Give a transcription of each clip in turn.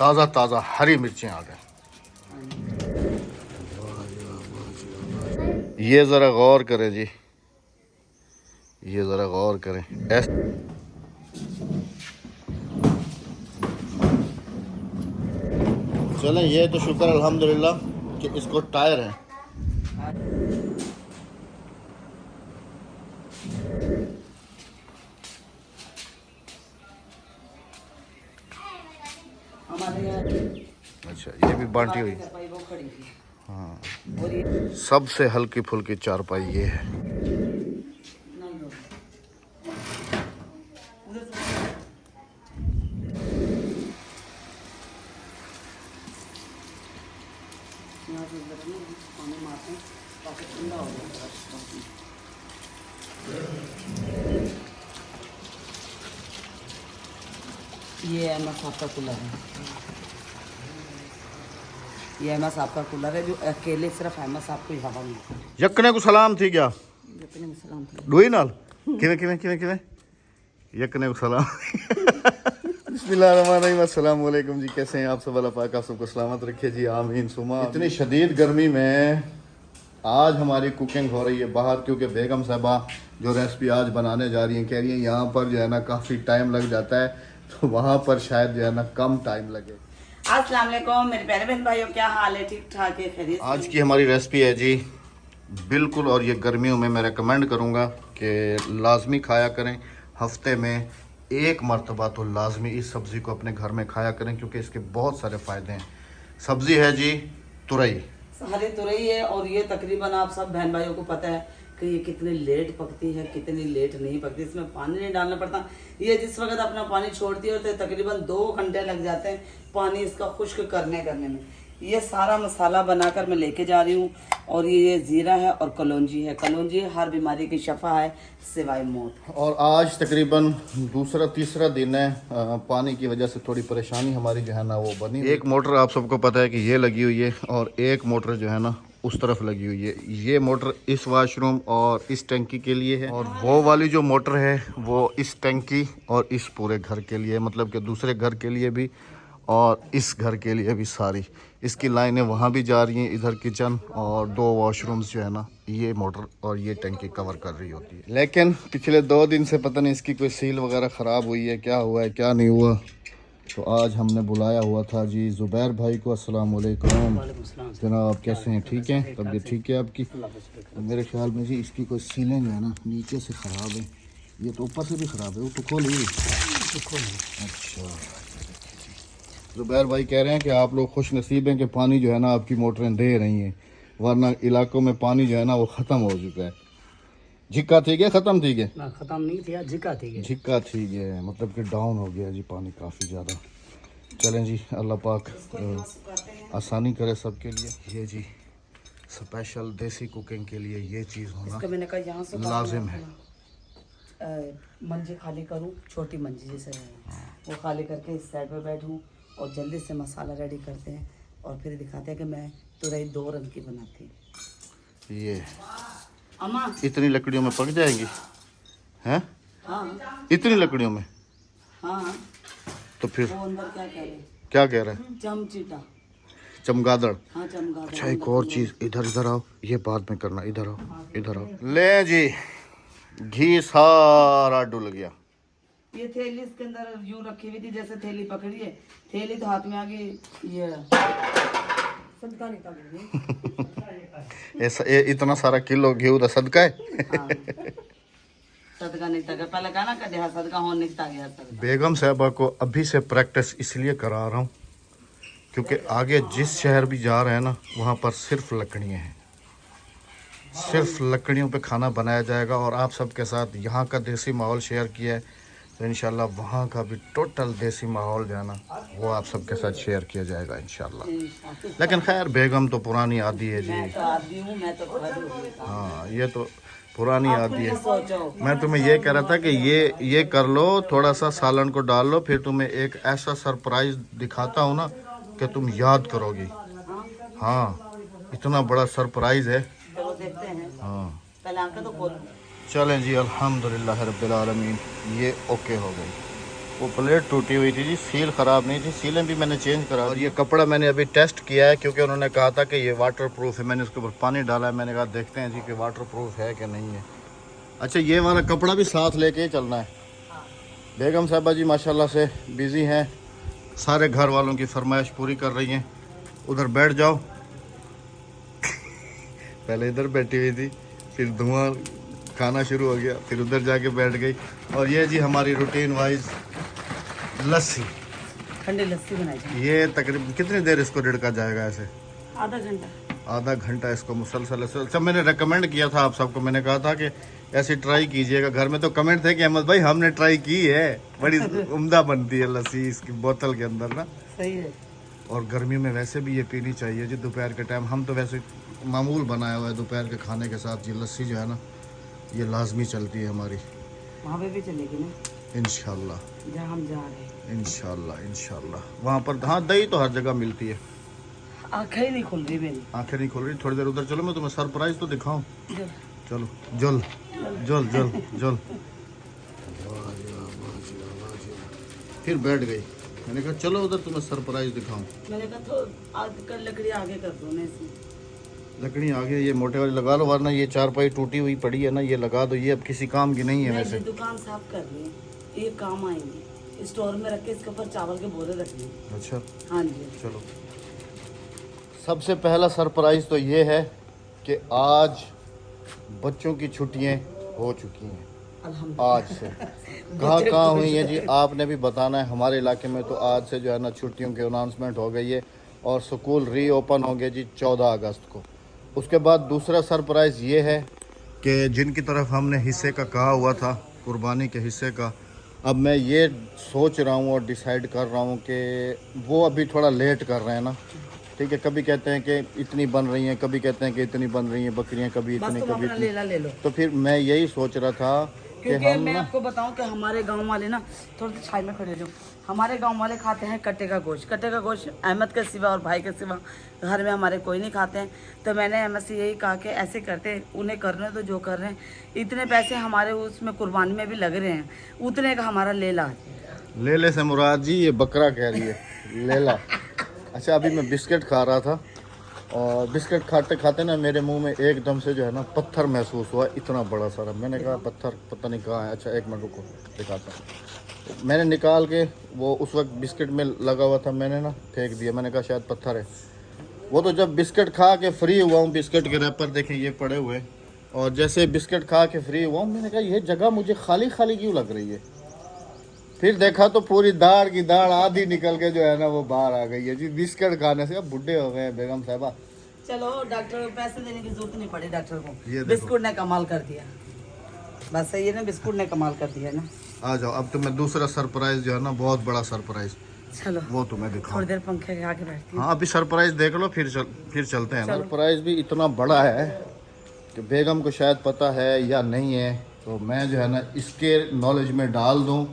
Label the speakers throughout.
Speaker 1: ताज़ा ताज़ा हरी मिर्चें आ गए। ये ज़रा गौर करें जी, ये ज़रा गौर करें। चलें, ये तो शुक्र अल्हम्दुलिल्लाह कि इसको टायर है। अच्छा, ये भी बांटी हुई। हाँ, सबसे हल्की फुल्की चारपाई ये है।
Speaker 2: ये एमएस साहब का कूलर है, ये एमएस साहब का कूलर है जो अकेले सिर्फ एमएस साहब को ही हवा मिलती है।
Speaker 1: यकने को सलाम थी क्या?
Speaker 2: यकने को सलाम थी।
Speaker 1: डोई नाल किवें किवें किवें किवें यकने को सलाम। बिस्मिल्लाहिर्रहमानिर्रहीम, अस्सलाम वालेकुम जी। कैसे हैं आप सब? अल्लाह पाक आप सबको सलामत रखे जी, आमीन सुमा। इतनी शदीद गर्मी में आज हमारी कुकिंग हो रही है बाहर, क्योंकि बेगम साहबा जो रेसिपी आज बनाने जा रही हैं कह रही हैं यहाँ पर जो है ना काफ़ी टाइम लग जाता है, तो वहाँ पर शायद जो है ना कम टाइम लगे।
Speaker 2: अस्सलाम वालेकुम मेरे प्यारे बहन भाइयों, क्या हाल है? ठीक ठाक है, खैरियत?
Speaker 1: आज की हमारी रेसिपी है जी बिल्कुल, और ये गर्मियों में मैं रेकमेंड करूँगा कि लाजमी खाया करें। हफ्ते में एक मरतबा तो लाजमी इस सब्ज़ी को अपने घर में खाया करें, क्योंकि इसके बहुत सारे फ़ायदे हैं। सब्ज़ी है जी तुरई,
Speaker 2: हरी तुरई है, और ये तकरीबन आप सब बहन भाइयों को पता है कि ये कितनी लेट पकती है, कितनी लेट नहीं पकती। इसमें पानी नहीं डालना पड़ता। ये जिस वक्त अपना पानी छोड़ती है तो तकरीबन 2 घंटे लग जाते हैं पानी इसका खुश्क करने में। ये सारा मसाला बनाकर मैं लेके जा रही हूँ, और ये ज़ीरा है और कलौंजी है। कलौंजी हर बीमारी की शफा है सिवाय मौत।
Speaker 1: और आज तकरीबन दूसरा तीसरा दिन है, पानी की वजह से थोड़ी परेशानी हमारी जो है ना वो बनी। एक मोटर आप सबको पता है कि ये लगी हुई है, और एक मोटर जो है ना उस तरफ लगी हुई है। ये मोटर इस वाशरूम और इस टंकी के लिए है, और वो वाली जो मोटर है वो इस टंकी और इस पूरे घर के लिए, मतलब कि दूसरे घर के लिए भी और इस घर के लिए भी। सारी इसकी लाइनें वहाँ भी जा रही हैं, इधर किचन और 2 वॉशरूम्स जो है ना ये मोटर और ये टंकी कवर कर रही होती है। लेकिन पिछले 2 दिन से पता नहीं इसकी कोई सील वगैरह ख़राब हुई है, क्या हुआ है क्या नहीं हुआ। तो आज हमने बुलाया हुआ था जी ज़ुबैर भाई को। अस्सलाम वालेकुम जनाब, कैसे हैं? ठीक हैं? तबीयत ठीक है आपकी? तो मेरे ख्याल में जी इसकी कोई सीलें जो है ना नीचे से ख़राब है, ये तो ऊपर से भी ख़राब है। वो तो खोलिए। अच्छा, ज़ुबैर भाई कह रहे हैं कि आप लोग खुश नसीब हैं कि पानी जो है ना आपकी मोटरें दे रही हैं, वरना इलाकों में पानी जो है ना वो ख़त्म हो चुका है। झिक्का थी गया, ख़त्म थी गया
Speaker 2: ना, ख़त्म नहीं थी, झिक्का थी गया।
Speaker 1: झिक्का थी गया, मतलब कि डाउन हो गया जी पानी काफ़ी ज़्यादा। चलें जी, अल्लाह पाक आसानी करे सबके लिए। ये जी स्पेशल देसी कुकिंग के लिए ये चीज़ होना
Speaker 2: मैंने कहा यहाँ से
Speaker 1: लाजिम है।
Speaker 2: मंजी खाली करूँ, छोटी मंजी जैसे वो खाली करके इस साइड पे बैठूँ और जल्दी से मसाला रेडी करते हैं, और फिर दिखाते हैं कि मैं तुरई 2 रंग की बनाती।
Speaker 1: ये
Speaker 2: अम्मा
Speaker 1: इतनी लकड़ियों में पक जाएंगी हैं?
Speaker 2: हाँ
Speaker 1: इतनी लकड़ियों में?
Speaker 2: हाँ।
Speaker 1: तो फिर
Speaker 2: वो अंदर क्या कह रहे?
Speaker 1: क्या कह रहा है?
Speaker 2: चमचीटा,
Speaker 1: चमगादड़।
Speaker 2: हाँ चमगादड़।
Speaker 1: अच्छा, एक और चीज़, इधर इधर आओ, ये बाद में करना। इधर आओ, इधर आओ। ले जी, घी सारा डुल गया।
Speaker 2: ये थैली इसके अंदर यूं रखी हुई थी जैसे थैली पकड़ी है, थैली तो हाथ में आ गई। ये सदका नहीं था।
Speaker 1: ऐसा इतना सारा किलो घी उधर सदका है।
Speaker 2: हाँ। सदका नहीं था, पहले कहा ना कदे सदका हो निकता गया सदका।
Speaker 1: बेगम साहबा को अभी से प्रैक्टिस इसलिए करा रहा हूँ क्योंकि आगे जिस शहर भी जा रहे हैं ना वहाँ पर सिर्फ लकड़ियाँ हैं, सिर्फ लकड़ियों पे खाना बनाया जाएगा। और आप सबके साथ यहाँ का देसी माहौल शेयर किया है, तो इंशाल्लाह वहाँ का भी टोटल देसी माहौल जो है ना वो आप सबके साथ शेयर किया जाएगा इंशाल्लाह। लेकिन खैर बेगम तो पुरानी आदी है जी। हाँ, ये तो पुरानी आदी है। मैं तुम्हें ये कह रहा था कि ये कर लो, थोड़ा सा सालन को डाल लो, फिर तुम्हें एक ऐसा सरप्राइज दिखाता हूँ ना कि तुम याद करोगी। हाँ, इतना बड़ा सरप्राइज है। हाँ,
Speaker 2: पहले आंखें तो खोल।
Speaker 1: चलें जी, अल्हम्दुलिल्लाह रब्बिल आलमीन, ये ओके हो गई। वो प्लेट टूटी हुई थी जी, सील ख़राब नहीं थी, सीलें भी मैंने चेंज करा। और ये कपड़ा मैंने अभी टेस्ट किया है क्योंकि उन्होंने कहा था कि ये वाटर प्रूफ है। मैंने उसके ऊपर पानी डाला है, मैंने कहा देखते हैं जी कि वाटर प्रूफ है कि नहीं है। अच्छा, ये वाला कपड़ा भी साथ लेके ही चलना है। बेगम साहबा जी माशाल्लाह से बिज़ी हैं, सारे घर वालों की फरमाइश पूरी कर रही हैं। उधर बैठ जाओ पहले इधर बैठी हुई थी, फिर धुआं खाना शुरू हो गया, फिर उधर जाके बैठ गई। और ये जी हमारी रूटीन वाइज लस्सी,
Speaker 2: ठंडी लस्सी बनाई जाए।
Speaker 1: ये तकरीबन कितनी देर इसको रिड़का जाएगा ऐसे?
Speaker 2: आधा घंटा।
Speaker 1: आधा घंटा इसको मुसलसल ऐसे। अच्छा, मैंने रेकमेंड किया था आप सबको, मैंने कहा था कि ऐसी ट्राई कीजिएगा घर में। तो कमेंट थे कि अहमद भाई हमने ट्राई की है, बड़ी उम्दा बनती है लस्सी इसकी बोतल के अंदर ना।
Speaker 2: सही है।
Speaker 1: और गर्मियों में वैसे भी ये पीनी चाहिए जी दोपहर के टाइम। हम तो वैसे मामूल बनाया हुआ है दोपहर के खाने के साथ ये लस्सी जो है ना, ये लाजमी चलती है हमारी।
Speaker 2: वहाँ पे भी चलेगी ना
Speaker 1: इंशाल्लाह,
Speaker 2: जहाँ हम जा रहे हैं।
Speaker 1: इंशाल्लाह इंशाल्लाह। वहाँ पर हाँ दही तो हर जगह मिलती है।
Speaker 2: आँखें ही नहीं खुल रही मेरी।
Speaker 1: आंखें नहीं खोल रही, थोड़ी देर उधर चलो, मैं तुम्हें सरप्राइज तो दिखाऊं।
Speaker 2: जल।
Speaker 1: चलो जल जल जल जल। फिर बैठ गई, मैंने कहा चलो उधर तुम्हें सरप्राइज दिखाऊं।
Speaker 2: मैंने कहा तो आज कर लकड़ी आगे कर दो ना इसमें।
Speaker 1: लकड़ी आगे ये मोटे वाली लगा लो, वरना ये चारपाई टूटी हुई पड़ी है ना, ये लगा दो, ये अब किसी काम की नहीं है
Speaker 2: मैं
Speaker 1: वैसे।
Speaker 2: ये दुकान साफ कर रही है, ये काम आएंगे। स्टोर में रख के इसके ऊपर चावल के बोरे रखने।
Speaker 1: अच्छा
Speaker 2: हाँ जी।
Speaker 1: चलो, सबसे पहला सरप्राइज तो ये है कि आज बच्चों की छुट्टियां हो चुकी हैं
Speaker 2: अल्हम्दुलिल्लाह।
Speaker 1: आज से। कहाँ हुई है जी, आपने भी बताना है। हमारे इलाके में तो आज से जो है ना छुट्टियों की अनाउंसमेंट हो गई है और स्कूल रीओपन होंगे जी 14 अगस्त को। उसके बाद दूसरा सरप्राइज़ ये है कि जिनकी तरफ हमने हिस्से का कहा हुआ था, कुर्बानी के हिस्से का, अब मैं ये सोच रहा हूँ और डिसाइड कर रहा हूँ कि वो अभी थोड़ा लेट कर रहे हैं ना, ठीक है। कभी कहते हैं कि इतनी बन रही हैं, कभी कहते हैं कि इतनी बन रही हैं बकरियां, कभी
Speaker 2: बस
Speaker 1: इतनी
Speaker 2: तुम
Speaker 1: कभी
Speaker 2: अपना
Speaker 1: इतनी।
Speaker 2: लेला ले लो।
Speaker 1: तो फिर मैं यही सोच रहा था कि
Speaker 2: क्योंकि
Speaker 1: हम
Speaker 2: मैं
Speaker 1: ना,
Speaker 2: आपको बताऊं कि हमारे गांव वाले ना, थोड़ा सा छाई में खड़े रहो, हमारे गांव वाले खाते हैं कट्टे का गोश्त। कट्टे का गोश्त अहमद के सिवा और भाई के सिवा घर में हमारे कोई नहीं खाते हैं। तो मैंने अहमद से यही कहा कि ऐसे करते, उन्हें करने तो जो कर रहे हैं, इतने पैसे हमारे उसमें कुर्बानी में भी लग रहे हैं, उतने का हमारा ले ला।
Speaker 1: लेले से मुराद जी ये बकरा कह रही है, लेला। अच्छा, अभी मैं बिस्किट खा रहा था और बिस्किट खाते खाते ना मेरे मुंह में एकदम से जो है ना पत्थर महसूस हुआ, इतना बड़ा सारा। मैंने कहा पत्थर पता नहीं कहाँ है। अच्छा एक मिनट रुको, दिखाता हूँ। मैंने निकाल के वो उस वक्त बिस्किट में लगा हुआ था, मैंने ना फेंक दिया। मैंने कहा शायद पत्थर है। वो तो जब बिस्किट खा के फ्री हुआ हूँ, बिस्किट के रैपर देखें ये पड़े हुए, और जैसे बिस्किट खा के फ्री हुआ हूँ, मैंने कहा ये जगह मुझे खाली खाली क्यों लग रही है। फिर देखा तो पूरी दाढ़ की दाढ़ आधी निकल के जो है ना वो बाहर आ गई है जी, बिस्किट खाने से। अब बुढ़े हो गए हैं बेगम साहबा।
Speaker 2: चलो डॉक्टर को पैसे देने की जरूरत नहीं पड़ी डॉक्टर को,
Speaker 1: ये देखो।
Speaker 2: बिस्कुट ने कमाल कर दिया। बस सही है ना, बिस्कुट ने कमाल कर दिया ना।
Speaker 1: आ जाओ, अब तुम्हें दूसरा सरप्राइज जो है ना, बहुत बड़ा सरप्राइज,
Speaker 2: चलो
Speaker 1: वो तुम्हें दिखाऊं।
Speaker 2: थोड़ी देर पंखे के आगे बैठती हूँ।
Speaker 1: हाँ अभी सरप्राइज देख लो, फिर चलते हैं। सरप्राइज भी इतना बड़ा है कि बेगम को शायद पता है या नहीं है, तो मैं जो है ना इसके नॉलेज में डाल दूं,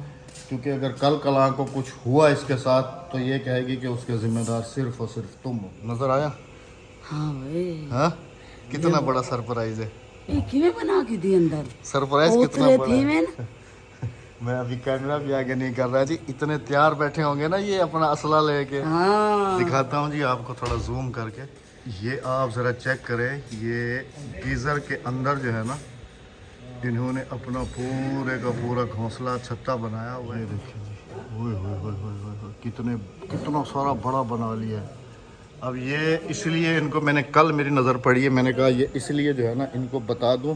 Speaker 1: क्योंकि अगर कल कला को कुछ हुआ इसके साथ तो ये कहेगी कि उसके जिम्मेदार सिर्फ और सिर्फ तुम हो। नजर आया?
Speaker 2: हाँ भाई,
Speaker 1: हाँ, कितना बड़ा सरप्राइज है।
Speaker 2: ये किਵੇਂ बना के दी अंदर
Speaker 1: सरप्राइज कितना
Speaker 2: उतरे
Speaker 1: बड़ा
Speaker 2: थी
Speaker 1: है।
Speaker 2: मैं
Speaker 1: मैं अभी कैमरा भी आगे नहीं कर रहा जी, इतने तैयार बैठे होंगे ना ये अपना असला लेके।
Speaker 2: हाँ
Speaker 1: दिखाता हूँ जी आपको थोड़ा जूम करके। ये आप ज़रा चेक करें, ये गीज़र के अंदर जो है ना इन्होंने अपना पूरे का पूरा घोंसला छत्ता बनाया हुआ है। देखिए जी, ओए कितना सारा बड़ा बना लिया है। अब ये इसलिए इनको मैंने, कल मेरी नज़र पड़ी है, मैंने कहा ये इसलिए जो है ना इनको बता दूं,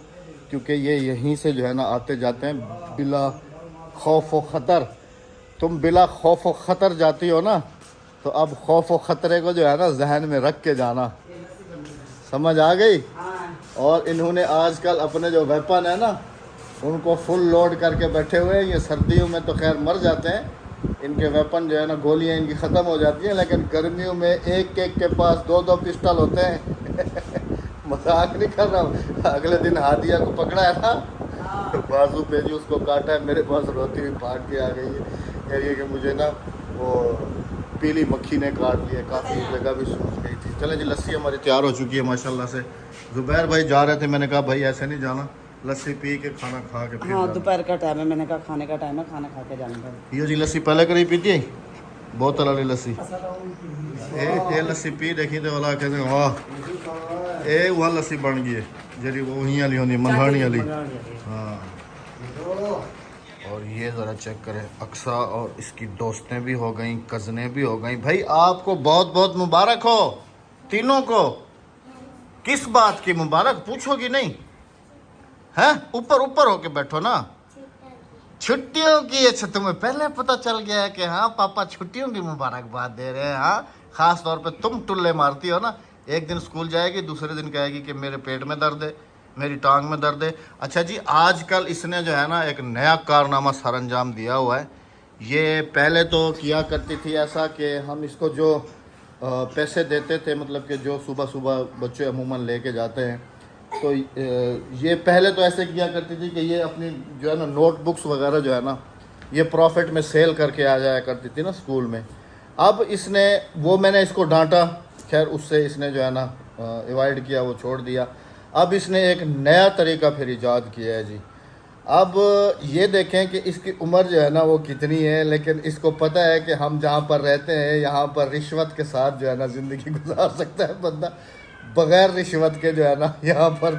Speaker 1: क्योंकि ये यहीं से जो है ना आते जाते हैं बिला खौफ व ख़तर। तुम बिला खौफ व ख़तर जाती हो ना, तो अब खौफ व ख़तरे को जो है ना जहन में रख के जाना। समझ आ गई? और इन्होंने आजकल अपने जो वेपन है ना उनको फुल लोड करके बैठे हुए हैं। ये सर्दियों में तो खैर मर जाते हैं, इनके वेपन जो है ना, गोलियां इनकी ख़त्म हो जाती हैं, लेकिन गर्मियों में एक एक के पास 2-2 पिस्टल होते हैं। मजाक नहीं कर रहा हूँ। अगले दिन हादिया को पकड़ा है ना, बाजू पे जी उसको काटा है, मेरे पास रोती हुई भाग के आ गई है, कह रही है कि मुझे ना वो पीली मक्खी ने काट लिया, काफ़ी जगह भी सूख गई थी। चले जी, लस्सी हमारी तैयार हो चुकी है माशाल्लाह से। ज़ुबैर भाई जा रहे थे, मैंने कहा भाई ऐसे नहीं जाना, लस्सी पी के खाना खा के फिर
Speaker 2: हाँ
Speaker 1: जाना।
Speaker 2: दोपहर का टाइम है, मैंने कहा खाने का टाइम है, खाना खा के जाना है।
Speaker 1: ये जी लस्सी पहले करी पीती है बोतल वाली लस्सी ये लस्सी पी देखी तो वाला कहते हैं वाह ये वह लस्सी बन गई है जरी वो वहीं वाली होती मंगानी वाली। हाँ और ये ज़रा चेक करें अक्सा और इसकी दोस्तें भी हो गई कज़नें भी हो गई। भाई आपको बहुत बहुत मुबारक हो तीनों को। किस बात की मुबारक पूछोगी नहीं है? ऊपर ऊपर होके बैठो ना। छुट्टियों की। अच्छा तुम्हें पहले पता चल गया है कि हाँ पापा छुट्टियों की मुबारकबाद दे रहे हैं। हाँ खास तौर पे तुम टुल्ले मारती हो ना। एक दिन स्कूल जाएगी दूसरे दिन कहेगी कि मेरे पेट में दर्द है मेरी टांग में दर्द है। अच्छा जी आजकल इसने जो है ना एक नया कारनामा सर अंजाम दिया हुआ है। ये पहले तो किया करती थी ऐसा कि हम इसको जो पैसे देते थे मतलब कि जो सुबह सुबह बच्चे अमूमन लेके जाते हैं तो ये पहले तो ऐसे किया करती थी कि ये अपनी जो है ना नोटबुक्स वगैरह जो है ना ये प्रॉफिट में सेल करके आ जाया करती थी ना स्कूल में। अब इसने वो मैंने इसको डांटा खैर उससे इसने जो है ना अवॉइड किया वो छोड़ दिया। अब इसने एक नया तरीका फिर ईजाद किया है जी। अब ये देखें कि इसकी उम्र जो है ना वो कितनी है लेकिन इसको पता है कि हम जहाँ पर रहते हैं यहाँ पर रिश्वत के साथ जो है ना ज़िंदगी गुजार सकता है बंदा। बगैर रिश्वत के जो है ना यहाँ पर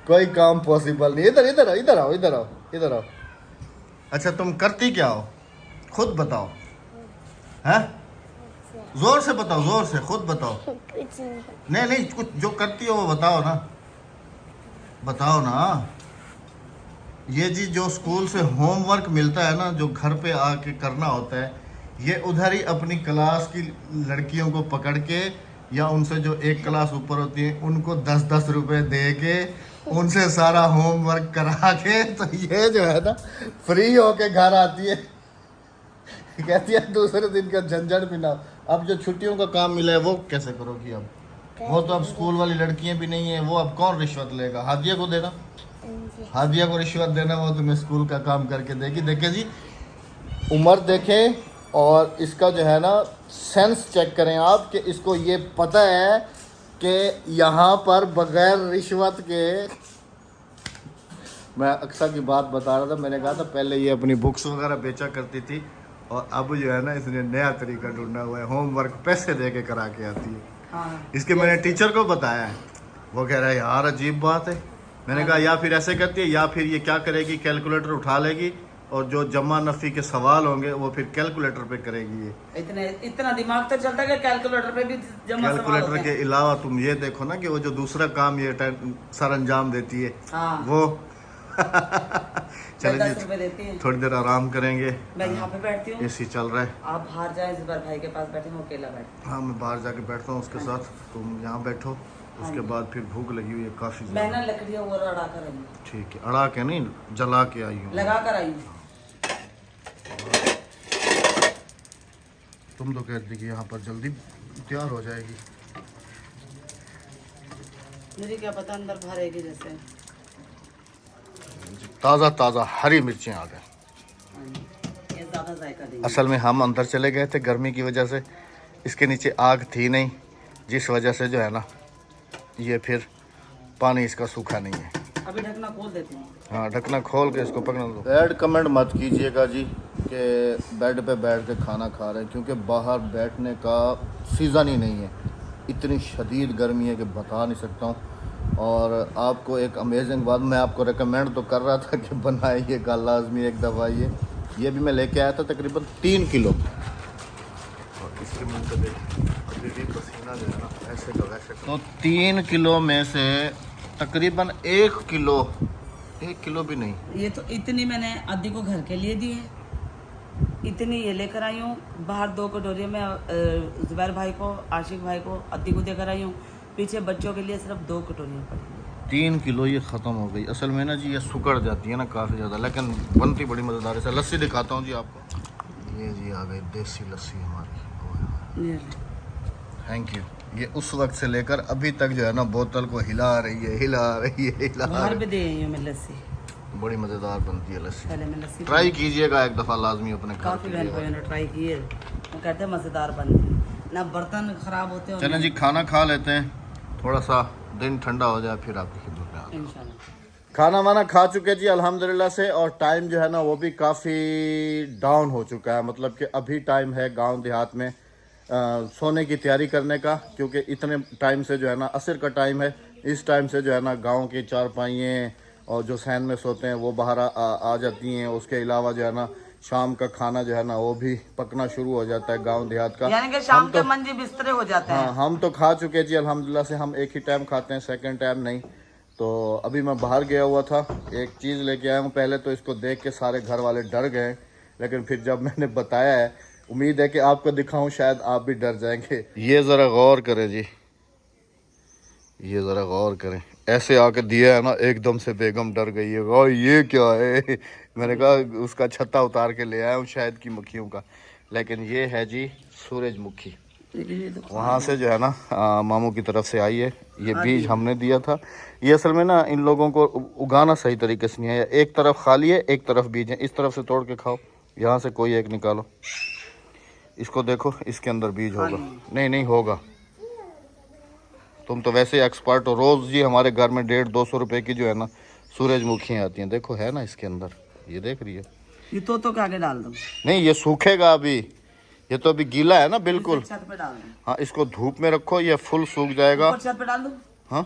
Speaker 1: कोई काम पॉसिबल नहीं। इधर इधर इधर आओ इधर आओ इधर आओ। अच्छा तुम करती क्या हो खुद बताओ हैं? जोर से बताओ जोर से खुद बताओ। नहीं नहीं कुछ जो करती हो वो बताओ ना बताओ ना। ये जी जो स्कूल से होमवर्क मिलता है ना जो घर पे आके करना होता है ये उधर ही अपनी क्लास की लड़कियों को पकड़ के या उनसे जो एक क्लास ऊपर होती है उनको 10-10 रुपए दे के उनसे सारा होमवर्क करा के तो ये जो है ना फ्री होके घर आती है। कहती है दूसरे दिन का झंझट भी ना। अब जो छुट्टियों का काम मिला है वो कैसे करोगी? अब वो तो अब स्कूल वाली लड़कियां भी नहीं है वो अब कौन रिश्वत लेगा? हादिया को देना हादिया को रिश्वत देना वो तुम्हें स्कूल का काम करके देगी। देखे जी उम्र देखें और इसका जो है ना सेंस चेक करें आप कि इसको ये पता है कि यहाँ पर बगैर रिश्वत के। मैं अक्सा की बात बता रहा था मैंने कहा था पहले ये अपनी बुक्स वगैरह बेचा करती थी और अब जो है ना इसने नया तरीका ढूंढा हुआ है होमवर्क पैसे दे के करा के आती है।
Speaker 2: हाँ
Speaker 1: इसके मैंने टीचर को बताया है वो कह रहा है यार अजीब बात है। मैंने कहा या फिर ऐसे करती है या फिर ये क्या करेगी कैलकुलेटर उठा लेगी और जो जमा नफ़ी के सवाल होंगे वो फिर कैलकुलेटर पे करेगी। ये
Speaker 2: इतना दिमाग तो चलता है कि कैलकुलेटर पे भी जमा सवाल
Speaker 1: कैलकुलेटर
Speaker 2: होते
Speaker 1: के
Speaker 2: हैं।
Speaker 1: अलावा तुम ये देखो ना कि वो जो दूसरा काम ये सर अंजाम देती है
Speaker 2: हाँ
Speaker 1: वो
Speaker 2: 10
Speaker 1: चलिए
Speaker 2: रुपए देती है।
Speaker 1: थोड़ी देर आराम करेंगे।
Speaker 2: मैं यहाँ पे बैठती हूँ
Speaker 1: एसी चल रहा है।
Speaker 2: आप बाहर जाए इस बार भाई के पास बैठे वो अकेला बैठे।
Speaker 1: हाँ मैं बाहर जाके बैठता हूँ उसके साथ तुम यहाँ बैठो उसके बाद फिर भूख लगी हुई है काफ़ी
Speaker 2: मैं ना लकड़ियाँ वो अड़ा कर आई हूँ
Speaker 1: ठीक है अड़ा के नहीं जला के आई हूँ
Speaker 2: लगा कर आई हूँ।
Speaker 1: तुम तो कहती कि यहाँ पर जल्दी तैयार हो जाएगी।
Speaker 2: मुझे क्या पता अंदर भरेगी जैसे।
Speaker 1: ताज़ा ताज़ा हरी मिर्चें आ गए।
Speaker 2: ये ज़्यादा जायका देंगे।
Speaker 1: असल में हम अंदर चले गए थे गर्मी की वजह से इसके नीचे आग थी नहीं जिस वजह से जो है ना ये फिर पानी इसका सूखा नहीं है।
Speaker 2: अभी ढकना खोल देते हैं।
Speaker 1: हाँ ढकना खोल के इसको पकड़ना दो। बैड कमेंट मत कीजिएगा जी कि बेड पे बैठ के खाना खा रहे हैं क्योंकि बाहर बैठने का सीज़न ही नहीं है। इतनी शदीद गर्मी है कि बता नहीं सकता हूँ। और आपको एक अमेजिंग बात मैं आपको रिकमेंड तो कर रहा था कि बनाइएगा लाजमी एक दफ़ा ये भी मैं लेके आया था तकरीबन 3 किलो। और इसके मुंह पे देखिए अभी भी पसीना जो है ना ऐसे का वैसे। तो 3 किलो में से तकरीबन 1 किलो भी नहीं।
Speaker 2: ये तो इतनी मैंने आदि को घर के लिए दी है इतनी ये लेकर आई हूँ। बाहर 2 कटोरियों में जुबैर भाई को आशिक भाई को आदि को देकर आई हूँ। पीछे बच्चों के लिए सिर्फ 2 कटोरियाँ पड़ी।
Speaker 1: 3 किलो ये ख़त्म हो गई। असल में ना जी ये सुकड़ जाती है ना काफ़ी ज़्यादा लेकिन बनती बड़ी मज़ेदार है। लस्सी दिखाता हूँ जी आपको। ये जी आ गई देसी लस्सी हमारी। Thank you. ये उस वक्त से लेकर अभी तक जो है ना बोतल को हिला रही है
Speaker 2: बाहर भी दे आई हूँ मैं लस्सी।
Speaker 1: बड़ी मज़ेदार बनती है लस्सी।
Speaker 2: पहले मैं लस्सी
Speaker 1: ट्राई कीजिएगा एक दफ़ा लाजमी अपने घर
Speaker 2: काफ़ी
Speaker 1: के
Speaker 2: बहन
Speaker 1: लिए।
Speaker 2: भाइयों ने ट्राई की है वो कहते हैं मज़ेदार बनती है ना बर्तन ख़राब होते हैं।
Speaker 1: चलें जी खाना खा लेते हैं थोड़ा सा दिन ठंडा हो जाए फिर आपकी खिदमत में आते हैं।
Speaker 2: इंशाल्लाह।
Speaker 1: खाना वाना खा चुके जी अल्हम्दुलिल्लाह से, और टाइम जो है ना वो भी काफ़ी डाउन हो चुका है। मतलब कि अभी टाइम है गांव देहात में सोने की तैयारी करने का, क्योंकि इतने टाइम से जो है ना असर का टाइम है। इस टाइम से जो है ना गांव की चारपाइयाँ और जो सहन में सोते हैं वो बाहर आ जाती हैं। उसके अलावा जो है ना शाम का खाना जो है ना वो भी पकना शुरू हो जाता है गांव देहात का।
Speaker 2: यानी कि शाम के मंजी बिस्तरे हो जाते हैं।
Speaker 1: हाँ, हम तो खा चुके जी अल्हम्दुलिल्लाह से। हम एक ही टाइम खाते हैं, सेकंड टाइम नहीं। तो अभी मैं बाहर गया हुआ था, एक चीज़ लेके आया हूँ। पहले तो इसको देख के सारे घर वाले डर गए, लेकिन फिर जब मैंने बताया है, उम्मीद है कि आपको दिखाऊं, शायद आप भी डर जाएंगे। ये ज़रा गौर करें जी, ये ज़रा गौर करें। ऐसे आके दिया है ना, एकदम से बेगम डर गई है। और ये क्या है? मैंने कहा उसका छत्ता उतार के ले आया हूँ शहद की मक्खियों का, लेकिन ये है जी सूरजमुखी।
Speaker 2: लेकिन ये तो
Speaker 1: वहाँ से जो है ना मामू की तरफ से आई है। ये बीज हमने दिया था। ये असल में ना इन लोगों को उगाना सही तरीके से नहीं है। एक तरफ खाली है, एक तरफ बीज है। इस तरफ से तोड़ के खाओ, यहाँ से कोई एक निकालो, इसको देखो, इसके अंदर बीज होगा। नहीं नहीं होगा। तुम तो वैसे एक्सपर्ट हो। रोज़ जी हमारे घर में 150-200 रुपए की जो है ना सूरजमुखियाँ आती हैं। देखो है ना इसके अंदर, ये देख रही है।
Speaker 2: ये तो के आगे डाल दो।
Speaker 1: नहीं, ये सूखेगा अभी, ये तो अभी गीला है ना बिल्कुल।
Speaker 2: छत पे डाल दो।
Speaker 1: हाँ, इसको धूप में रखो, ये फुल सूख जाएगा।
Speaker 2: छत पे डाल दो।
Speaker 1: हाँ,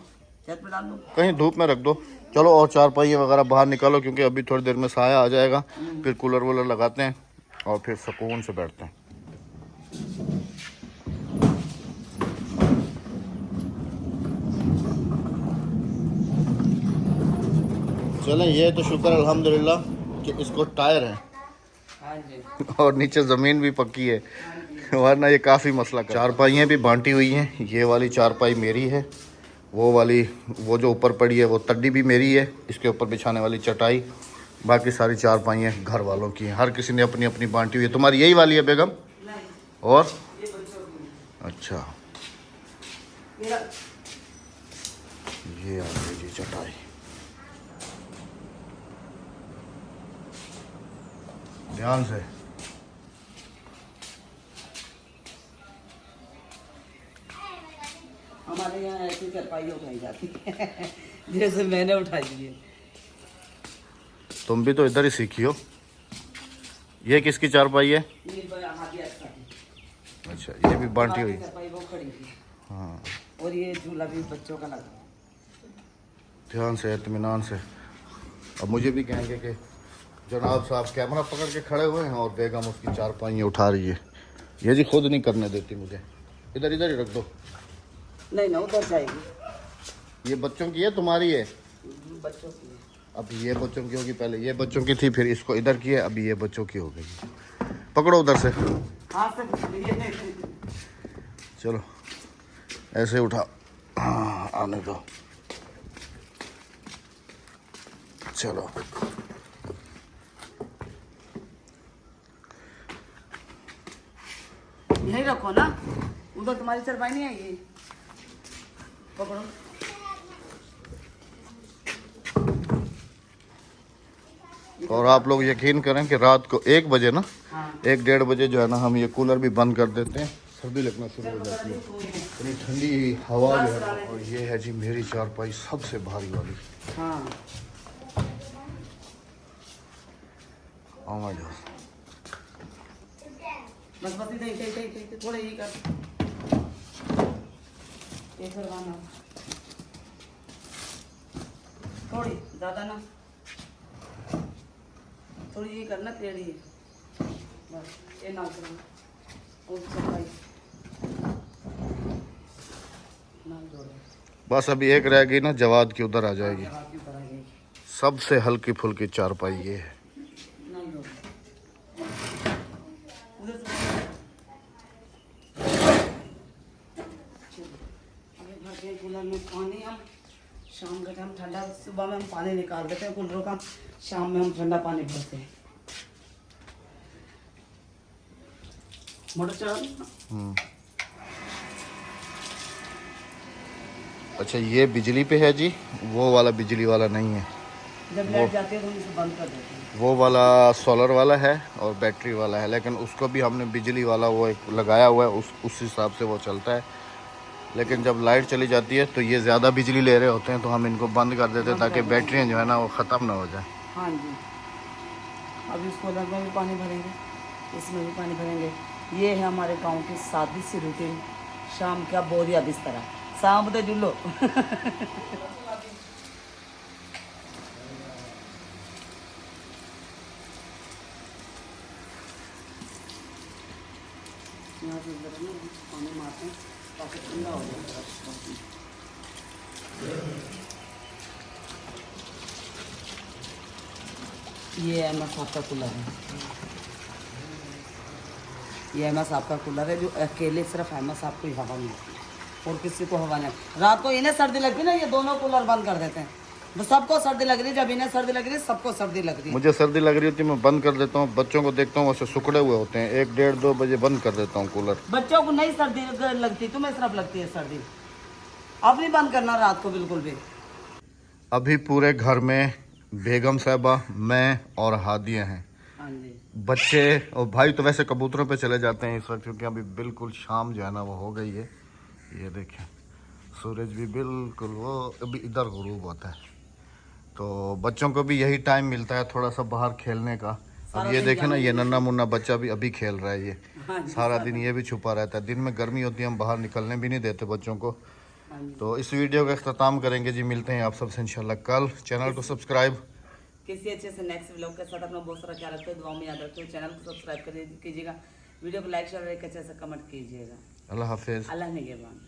Speaker 2: छत पे डाल दो,
Speaker 1: कहीं धूप में रख दो। चलो, और चारपाई वगैरह बाहर निकालो, क्योंकि अभी थोड़ी देर में साया आ जाएगा। फिर कूलर वूलर लगाते हैं और फिर सुकून से बैठते हैं। चलें, ये तो शुक्र अल्हम्दुलिल्लाह कि इसको टायर है।
Speaker 2: हाँ जी।
Speaker 1: और नीचे ज़मीन भी पक्की है, वरना ये काफ़ी मसला कर। चारपाइयाँ भी बांटी हुई हैं। ये वाली चारपाई मेरी है, वो वाली, वो जो ऊपर पड़ी है वो तड्डी भी मेरी है। इसके ऊपर बिछाने वाली चटाई, बाकी सारी चारपाइयाँ घर वालों की हैं। हर किसी ने अपनी अपनी बांटी हुई है। तुम्हारी यही वाली है बेगम? और अच्छा, ये आ गई जी चटाई। ध्यान से।
Speaker 2: हमारे यहाँ ऐसी चारपाई उठाई जाती है जैसे मैंने उठाई है।
Speaker 1: तुम भी तो इधर ही सीखी हो। ये किसकी चारपाई है? अच्छा, ये भी बांटी हुई। हाँ,
Speaker 2: और ये झूला भी बच्चों का लगा।
Speaker 1: ध्यान से, इत्मीनान से। अब मुझे भी कहेंगे कि जनाब साहब कैमरा पकड़ के खड़े हुए हैं और बेगम उसकी चारपाई उठा रही है। ये जी खुद नहीं करने देती मुझे। इधर इधर ही रख दो।
Speaker 2: नहीं ना, उधर जाएगी।
Speaker 1: ये बच्चों की है, तुम्हारी है?
Speaker 2: बच्चों की है।
Speaker 1: अब ये बच्चों की होगी, पहले ये बच्चों की थी, फिर इसको इधर की है, अभी ये बच्चों की हो गई। पकड़ो उधर से।
Speaker 2: हाँ सर,
Speaker 1: चलो ऐसे उठा। हाँ, आने दो। चलो,
Speaker 2: यही रखो ना, उधर तुम्हारी चारपाई नहीं आएगी। पकड़ो।
Speaker 1: और आप लोग यकीन करें कि रात को 1 बजे ना,
Speaker 2: हाँ।
Speaker 1: 1-1:30 बजे जो है ना हम ये कूलर भी बंद कर देते हैं। सर्दी लगना शुरू हो जाती है, इतनी ठंडी हवा जो है ना। और ये है जी मेरी चारपाई, सबसे भारी वाली।
Speaker 2: हाँ। बस बस इधर थोड़ा ये कर, ये करवाना थोड़ी ज़्यादा ना, थोड़ी ये करना टेढ़ी है बस, ये ना करना। और चारपाई ना जोड़ो।
Speaker 1: बस अभी एक रह गई ना, जवाद की उधर आ जाएगी।
Speaker 2: आपकी तरह ये
Speaker 1: सबसे हल्की फुल्की चारपाई ये है।
Speaker 2: ना जोड़ो। उधर से कूलर में पानी हम शाम के टाइम ठंडा, सुबह में हम पानी निकाल देते हैं कूलर का, शाम में हम ठंडा पानी भरते हैं। मोटर चला।
Speaker 1: अच्छा, ये बिजली पे है जी, वो वाला बिजली वाला नहीं है।
Speaker 2: जब लाइट जाती है तो हम इसे बंद कर देते हैं।
Speaker 1: वो वाला सोलर वाला है और बैटरी वाला है, लेकिन उसको भी हमने बिजली वाला वो एक लगाया हुआ है, उस हिसाब से वो चलता है। लेकिन जब लाइट चली जाती है तो ये ज़्यादा बिजली ले रहे होते हैं, तो हम इनको बंद कर देते हैं ताकि बैटरियाँ जो है ना वो ख़त्म ना हो जाए।
Speaker 2: हाँ जी, अब इस कूलर में भी पानी भरेंगे, इसमें भी पानी भरेंगे। ये है हमारे गांव की सादी सी रूटीन, शाम का बोरिया बिस्तरा शाम दे जुल्लो। यहाँ से इधर ना पानी मारते हैं ताकि ठंडा हो जाए। ये एम एस आपका कूलर है, ये एम एस आपका कूलर है जो अकेले सिर्फ एम एस आपको हवा मिलती है और किसी को हवा नहीं। रात को इन्हें सर्दी लगती है ना, ये दोनों कूलर बंद कर देते हैं। तो सबको सर्दी लग रही है, जब इन्हें सर्दी लग रही है सबको सर्दी लग रही है।
Speaker 1: मुझे सर्दी लग रही होती है, मैं बंद कर देता हूँ। बच्चों को देखता हूँ वैसे सुखड़े हुए होते हैं, 1 डेढ़ 2 बजे बंद कर देता हूँ कूलर।
Speaker 2: बच्चों को नहीं सर्दी लगती, तुम्हें सिर्फ लगती है सर्दी। अब नहीं बंद करना रात को बिल्कुल भी।
Speaker 1: अभी पूरे घर में बेगम साहबा, मैं और हादिया हैं।
Speaker 2: हाँ जी,
Speaker 1: बच्चे और भाई तो वैसे कबूतरों पे चले जाते हैं इस वक्त, क्योंकि अभी बिल्कुल शाम जो है ना वो हो गई है। ये देखें सूरज भी बिल्कुल वो अभी इधर गुरूब होता है, तो बच्चों को भी यही टाइम मिलता है थोड़ा सा बाहर खेलने का। अब ये देखें ना, ये नन्ना मुन्ना बच्चा भी अभी खेल रहा है। ये सारा दिन ये भी छुपा रहता है। दिन में गर्मी होती है, हम बाहर निकलने भी नहीं देते बच्चों को। तो इस वीडियो का अख्ताम करेंगे जी। मिलते हैं आप सबसे इंशाल्लाह कल। चैनल को सब्सक्राइब
Speaker 2: किसी अच्छे से नेक्स्ट व्लॉग के साथ अपना बहुत सारा ख्याल रखते हो, दुआ में याद रखते हो। चैनल को सब्सक्राइब कीजिएगा, वीडियो को लाइक शेयर और एक अच्छे से कमेंट कीजिएगा।
Speaker 1: अल्लाह हाफिज़।
Speaker 2: अल्लाह निगहबान।